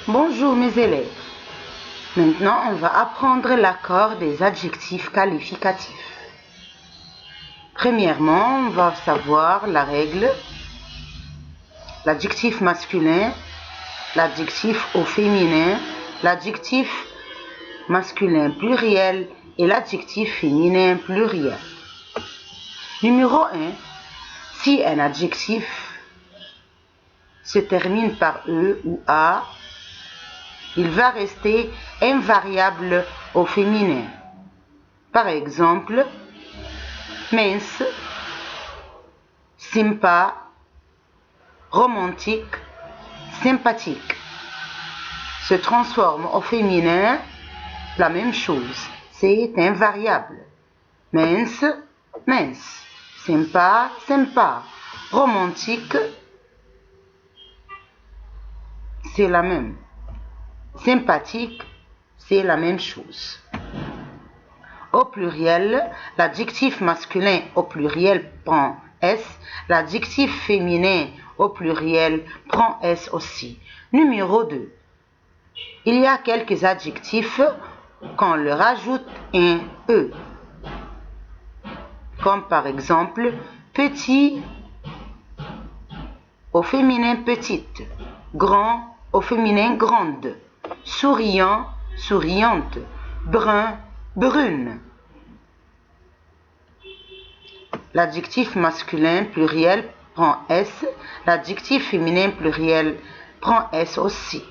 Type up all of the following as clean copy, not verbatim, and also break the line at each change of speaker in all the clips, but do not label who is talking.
Bonjour mes élèves. Maintenant, on va apprendre l'accord des adjectifs qualificatifs. Premièrement, on va savoir la règle, l'adjectif masculin, l'adjectif au féminin, l'adjectif masculin pluriel et l'adjectif féminin pluriel. Numéro 1. Si un adjectif se termine par E ou A, il va rester invariable au féminin. Par exemple, mince, sympa, romantique, sympathique. Se transforme au féminin la même chose. C'est invariable. Mince, mince. Sympa, sympa. Romantique, c'est la même. Sympathique, c'est la même chose. Au pluriel, l'adjectif masculin au pluriel prend S, l'adjectif féminin au pluriel prend S aussi. Numéro 2. Il y a quelques adjectifs qu'on leur ajoute un E, comme par exemple petit au féminin petite, grand au féminin grande, souriant, souriante, brun, brune. L'adjectif masculin pluriel prend S, l'adjectif féminin pluriel prend S aussi.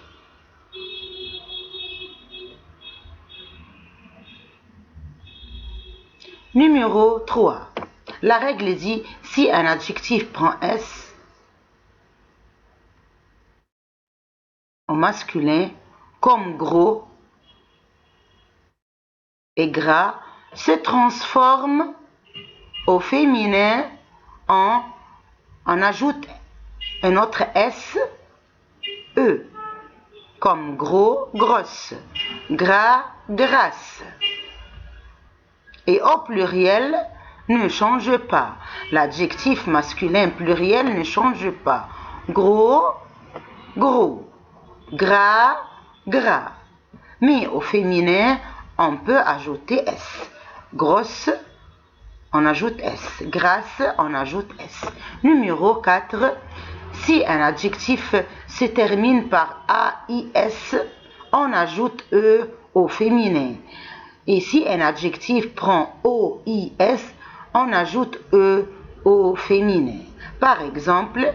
Numéro 3. La règle dit, si un adjectif prend S au masculin, comme gros et gras, se transforme au féminin on ajoute un autre S, E, comme gros, grosse, gras, grasse. Et au pluriel ne change pas. L'adjectif masculin pluriel ne change pas. Gros, gros, gras, gras. Mais au féminin, on peut ajouter S. Grosse, on ajoute S. Grasse, on ajoute S. Numéro 4. Si un adjectif se termine par AIS, on ajoute E au féminin. Et si un adjectif prend OIS, on ajoute E au féminin. Par exemple,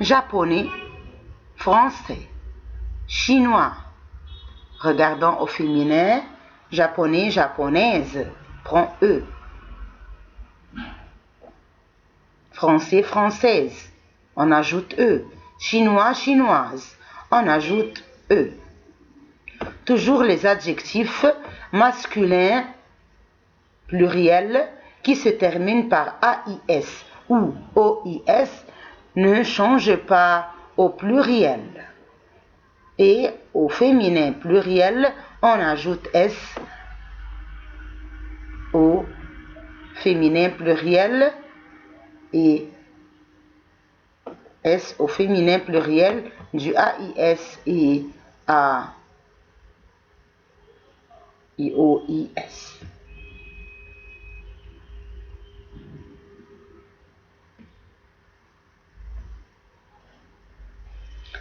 japonais, français, chinois. Regardons au féminin, japonais, japonaise, prend E. Français, française, on ajoute E. Chinois, chinoise, on ajoute E. Toujours les adjectifs masculins pluriels qui se terminent par AIS ou OIS ne changent pas au pluriel. Et au féminin pluriel, on ajoute S au féminin pluriel et S au féminin pluriel du AIS et à OIS.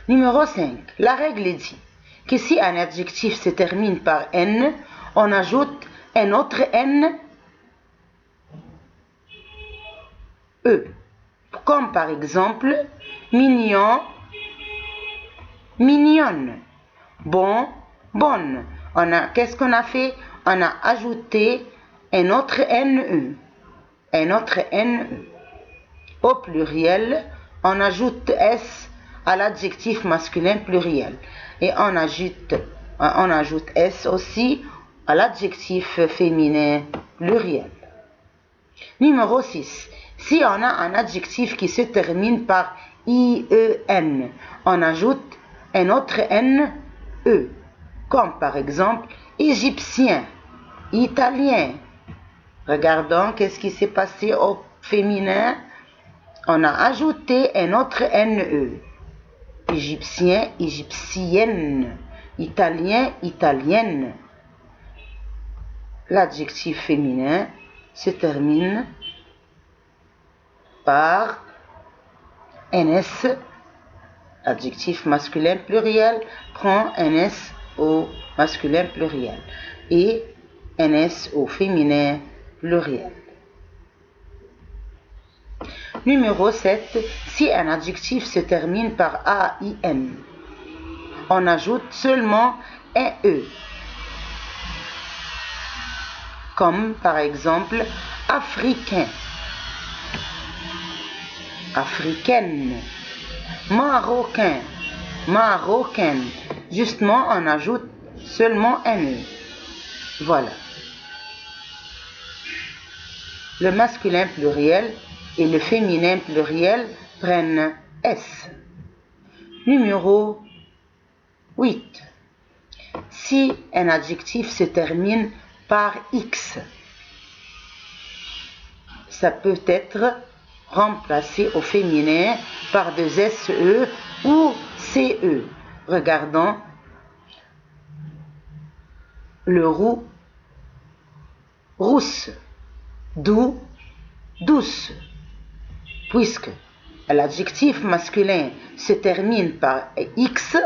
Numéro 5. La règle dit que si un adjectif se termine par N, on ajoute un autre N, E. Comme par exemple, mignon, mignonne, bon, bonne. Qu'est-ce qu'on a fait? On a ajouté un autre NE. Un autre NE. Au pluriel, on ajoute S à l'adjectif masculin pluriel. Et on ajoute S aussi à l'adjectif féminin pluriel. Numéro 6. Si on a un adjectif qui se termine par IEN, on ajoute un autre NE. Comme par exemple, égyptien, italien. Regardons qu'est-ce qui s'est passé au féminin. On a ajouté un autre NE. Égyptien, égyptienne. italien, italienne. L'adjectif féminin se termine par ns. Adjectif masculin pluriel prend ns au masculin pluriel et ns au féminin pluriel. Numéro 7. Si un adjectif se termine par AIN, on ajoute seulement un E. Comme par exemple africain, africaine, marocain, marocaine. Justement, on ajoute seulement un E. Voilà. Le masculin pluriel et le féminin pluriel prennent S. Numéro 8. Si un adjectif se termine par X, ça peut être remplacé au féminin par des SE ou CE. Regardons le roux, rousse, doux, douce. Puisque l'adjectif masculin se termine par X,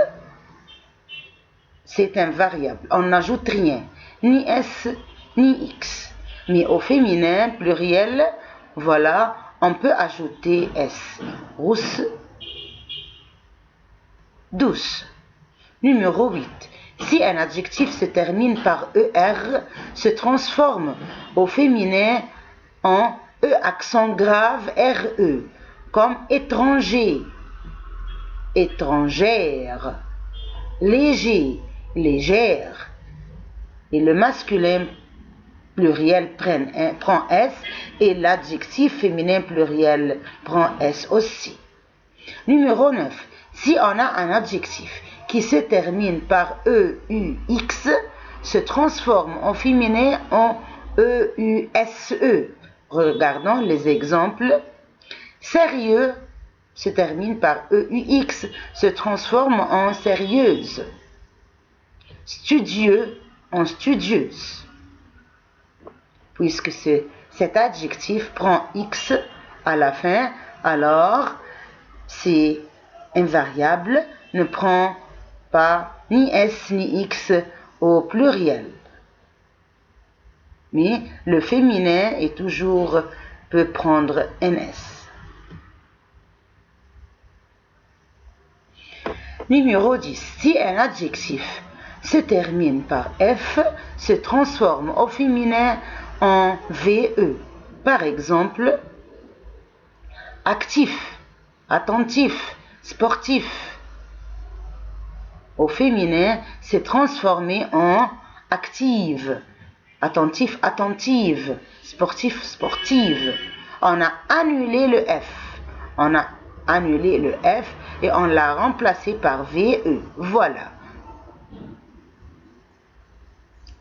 c'est un variable. On n'ajoute rien, ni S, ni X. Mais au féminin pluriel, voilà, on peut ajouter S. Rousse, douce. Numéro 8. Si un adjectif se termine par ER, se transforme au féminin en E accent grave RE, comme étranger, étrangère, léger, légère. Et le masculin pluriel prend S et l'adjectif féminin pluriel prend S aussi. Numéro 9. Si on a un adjectif qui se termine par EUX, se transforme en féminin en EUSE. Regardons les exemples. Sérieux se termine par EUX, se transforme en sérieuse. Studieux en studieuse. Puisque cet adjectif prend X à la fin, alors c'est invariable, ne prend pas ni S ni X au pluriel. Mais le féminin est toujours peut prendre NS. Numéro 10. Si un adjectif se termine par F, se transforme au féminin en VE. Par exemple, actif, attentif, sportif. Au féminin, c'est transformé en active, attentif, attentive, sportif, sportive. On a annulé le F. On a annulé le F et on l'a remplacé par VE. Voilà.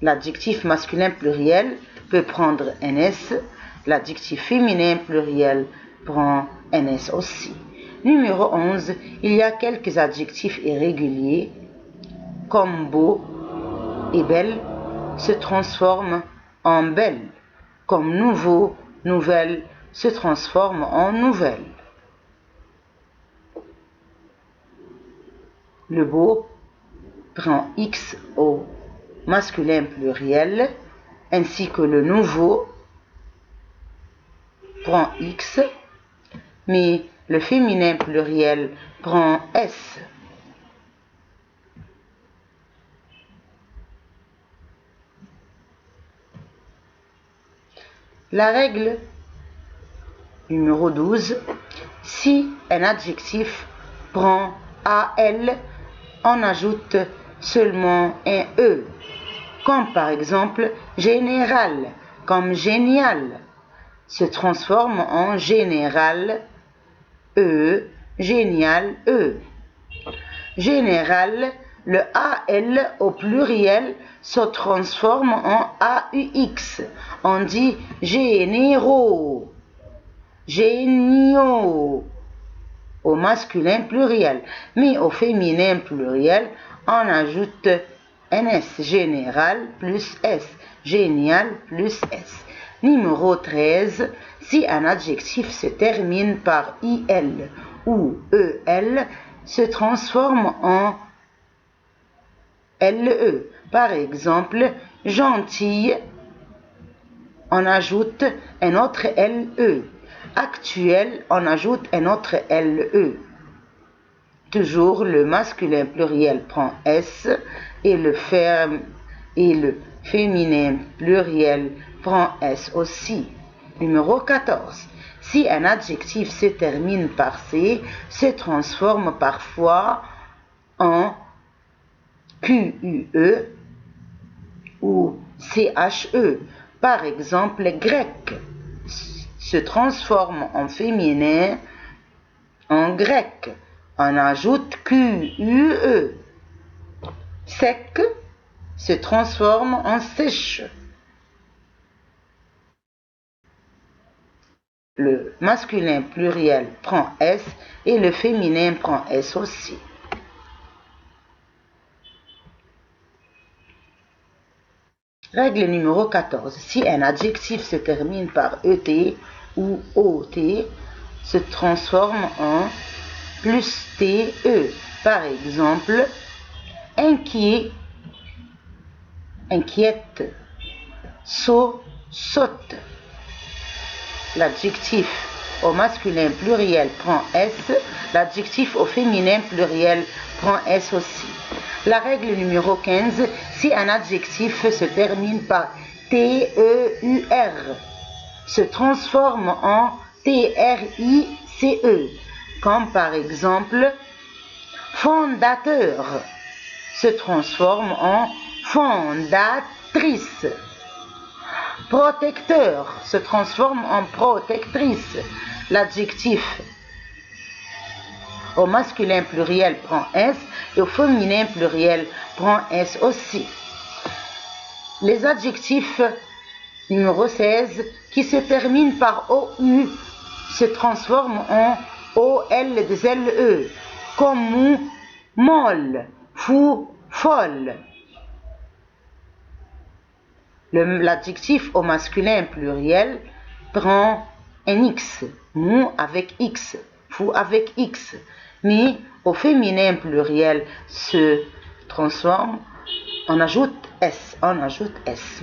L'adjectif masculin pluriel peut prendre NS. L'adjectif féminin pluriel prend NS aussi. Numéro 11. Il y a quelques adjectifs irréguliers comme beau et belle se transforment en belle, comme nouveau, nouvelle se transforme en nouvelle. Le beau prend X au masculin pluriel, ainsi que le nouveau prend X, mais le féminin pluriel prend S. La règle numéro 12, si un adjectif prend AL, on ajoute seulement un E, comme par exemple général, comme génial, se transforme en général E, génial E. Général, le AL au pluriel se transforme en AUX. On dit généraux, géniaux. au masculin pluriel. Mais au féminin pluriel, on ajoute NS, général plus S, génial plus S. Numéro 13, si un adjectif se termine par IL ou EL, se transforme en LE. Par exemple, gentille, on ajoute un autre LE. Actuel, on ajoute un autre LE. Toujours le masculin pluriel prend S et le féminin pluriel prend S aussi. Numéro 14. Si un adjectif se termine par C, se transforme parfois en QUE ou CHE. Par exemple, grec se transforme en féminin en grec. On ajoute QUE. Sec se transforme en sèche. Le masculin pluriel prend S et le féminin prend S aussi. Règle numéro 14. Si un adjectif se termine par ET ou OT, se transforme en plus TE. Par exemple, inquiet, inquiète, sot, saute. L'adjectif au masculin pluriel prend S, l'adjectif au féminin pluriel prend S aussi. La règle numéro 15, si un adjectif se termine par TEUR, se transforme en TRICE, comme par exemple fondateur, se transforme en fondatrice. Protecteur se transforme en protectrice. L'adjectif au masculin pluriel prend S et au féminin pluriel prend S aussi. Les adjectifs numéro 16 qui se terminent par OU se transforment en OLLE, comme mou, molle, fou, folle. L'adjectif au masculin pluriel prend un X, mou avec X, fou avec X. Mais au féminin pluriel se transforme, on ajoute S,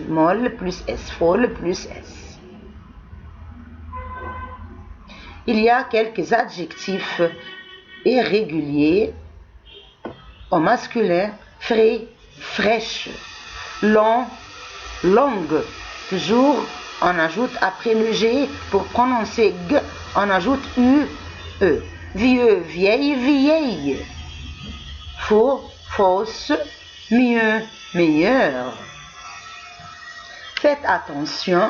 molle plus S, folle plus S. Il y a quelques adjectifs irréguliers au masculin: frais, fraîche, long, longue. Toujours, on ajoute après le G, pour prononcer G, on ajoute U, E. Vieux, vieille, vieille. Faux, fausse, mieux, meilleur. Faites attention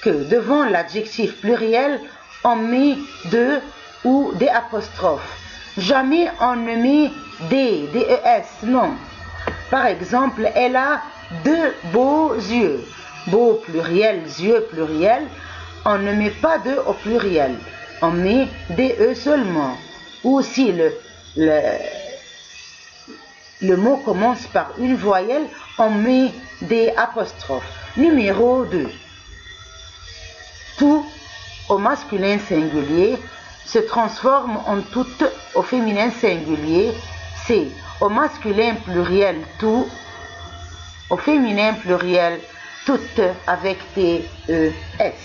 que devant l'adjectif pluriel, on met deux ou des apostrophes. Jamais on ne met des, DES, non. Par exemple, elle a deux beaux yeux. Beau pluriel, yeux pluriel, on ne met pas deux au pluriel. On met DE seulement. Ou si le mot commence par une voyelle, on met des apostrophes. Numéro 2. Tout au masculin singulier se transforme en tout au féminin singulier. C'est au masculin pluriel tout, au féminin pluriel toutes avec TES.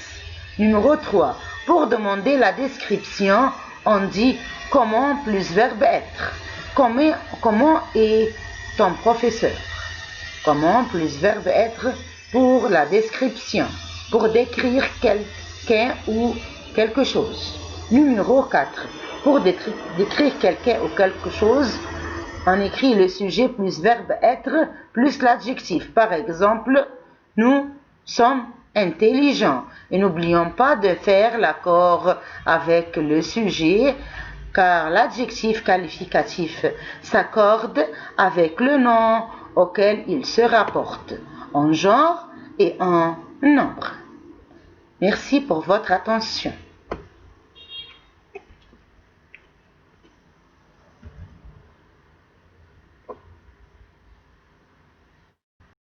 Numéro 3. Pour demander la description, on dit comment plus verbe être. Comment est ton professeur? Comment plus verbe être pour la description, pour décrire quelqu'un ou quelque chose. Numéro 4. Pour décrire quelqu'un ou quelque chose, on écrit le sujet plus verbe être plus l'adjectif. Par exemple, nous sommes intelligents. Et n'oublions pas de faire l'accord avec le sujet, car l'adjectif qualificatif s'accorde avec le nom auquel il se rapporte, en genre et en nombre. Merci pour votre attention.